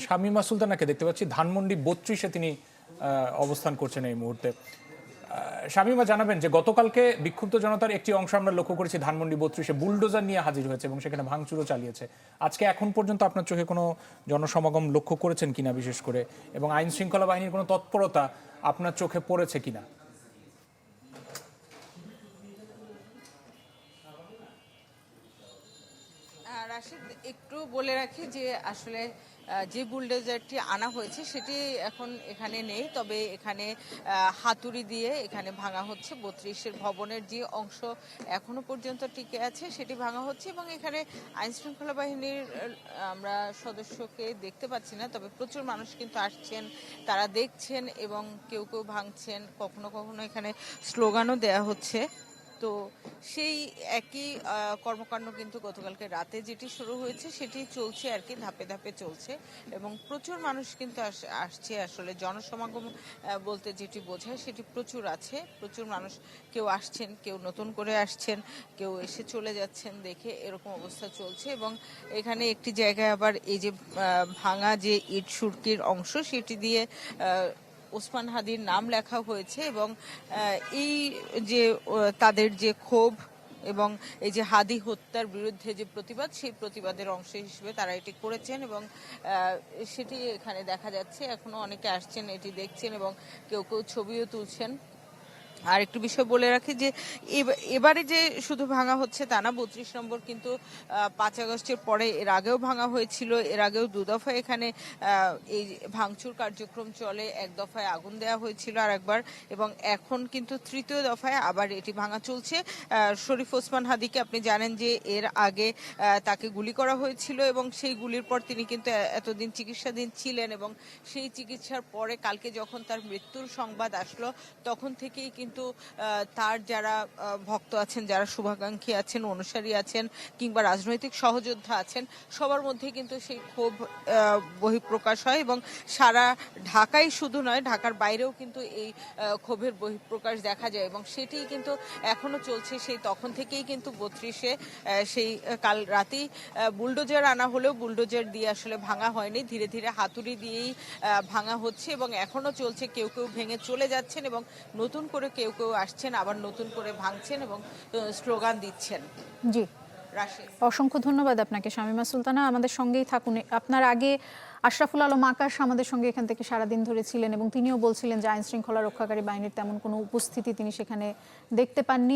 শামীমা সুলতানাকে দেখতে পাচ্ছি ধানমন্ডি 32-এ তিনি অবস্থান করছেন এই মুহূর্তে। শামীমা, জানাবেন যে গতকালকে বিক্ষুব্ধ জনতার একটি অংশ আমরা লক্ষ্য করেছি ধানমন্ডি 32-এ বুলডোজার নিয়ে হাজির হয়েছে এবং সেখানে ভাঙচুরও চালিয়েছে। আজকে এখন পর্যন্ত আপনার চোখে কোনো জনসমাগম লক্ষ্য করেছেন কিনা, বিশেষ করে, এবং আইন শৃঙ্খলা বাহিনীর কোনো তৎপরতা আপনার চোখে পড়েছে কিনা? রাশিদ, একটু বলে রাখি যে আসলে যে বুলডোজারটি আনা হয়েছে সেটি এখন এখানে নেই, তবে এখানে হাতুড়ি দিয়ে এখানে ভাঙা হচ্ছে। 32-এর ভবনের যে অংশ এখনো পর্যন্ত টিকে আছে সেটি ভাঙা হচ্ছে এবং এখানে আইন শৃঙ্খলা বাহিনীর আমরা সদস্যকে দেখতে পাচ্ছি না, তবে প্রচুর মানুষ কিন্তু আসছেন, তারা দেখছেন এবং কেউ কেউ ভাঙছেন, কখনো কখনো এখানে স্লোগানও দেয়া হচ্ছে। তো সেই একই কর্মকাণ্ড কিন্তু গতকালকে রাতে যেটি শুরু হয়েছে সেটি চলছে আর কি, ধাপে ধাপে চলছে এবং প্রচুর মানুষ কিন্তু আসছে। আসলে জনসমাগম বলতে যেটি বোঝায় সেটি প্রচুর আছে, প্রচুর মানুষ কেউ আসছেন, কেউ নতুন করে আসছেন, কেউ এসে চলে যাচ্ছেন, দেখে এরকম অবস্থা চলছে। এবং এখানে একটি জায়গায় আবার এই যে ভাঙা যে ইট সুরকির অংশ সেটি দিয়ে ওসমান হাদির নাম লেখা হয়েছে এবং এই যে তাদের যে ক্ষোভ এবং এই যে হাদি হত্যার বিরুদ্ধে যে প্রতিবাদ, সেই প্রতিবাদের অংশ হিসেবে তারা এটি করেছেন এবং সেটি এখানে দেখা যাচ্ছে। এখনো অনেকে আসছেন, এটি দেখছেন এবং কেউ কেউ ছবিও তুলছেন। আর একটু বিষয় বলে রাখি যে এবারে যে শুধু ভাঙা হচ্ছে তা না, 32 নম্বর কিন্তু 5 আগস্টের পরে এর আগেও ভাঙা হয়েছিল, এর আগেও 2 দফায় এখানে এই ভাঙচুর কার্যক্রম চলে, 1 দফায় আগুন দেওয়া হয়েছিল আর একবার, এবং এখন কিন্তু 3য় দফায় আবার এটি ভাঙা চলছে। শরীফ ওসমান হাদিকে আপনি জানেন যে এর আগে তাকে গুলি করা হয়েছিল এবং সেই গুলির পর তিনি কিন্তু এতদিন চিকিৎসাধীন ছিলেন এবং সেই চিকিৎসার পরে কালকে যখন তার মৃত্যুর সংবাদ আসলো তখন থেকেই কিন্তু তার যারা ভক্ত আছেন, যারা শুভাকাঙ্ক্ষী আছেন, অনুসারী আছেন কিংবা রাজনৈতিক সহযোদ্ধা আছেন, সবার মধ্যে কিন্তু সেই ক্ষোভ বহিঃপ্রকাশ হয় এবং সারা ঢাকায় শুধু নয়, ঢাকার বাইরেও কিন্তু এই ক্ষোভের বহিঃপ্রকাশ দেখা যায় এবং সেটি কিন্তু এখনো চলছে। সেই তখন থেকেই কিন্তু 32-এ সেই কাল রাতেই বুলডোজার আনা হলেও বুলডোজার দিয়ে আসলে ভাঙা হয়নি, ধীরে ধীরে হাতুড়ি দিয়েই ভাঙা হচ্ছে এবং এখনো চলছে। কেউ কেউ ভেঙে চলে যাচ্ছেন এবং নতুন করে কেউ কেউ আসছেন, আবার নতুন করে ভাঙছেন এবং স্লোগান দিচ্ছেন। জি, অসংখ্য ধন্যবাদ আপনাকে শামীমা সুলতানা, আমাদের সঙ্গেই থাকুন। আপনার আগে আশরাফুল আলম আকাশ আমাদের সঙ্গে এখান থেকে সারাদিন ধরে ছিলেন এবং তিনিও বলছিলেন যে আইন শৃঙ্খলা রক্ষাকারী বাহিনীর তেমন কোনো উপস্থিতি তিনি সেখানে দেখতে পাননি।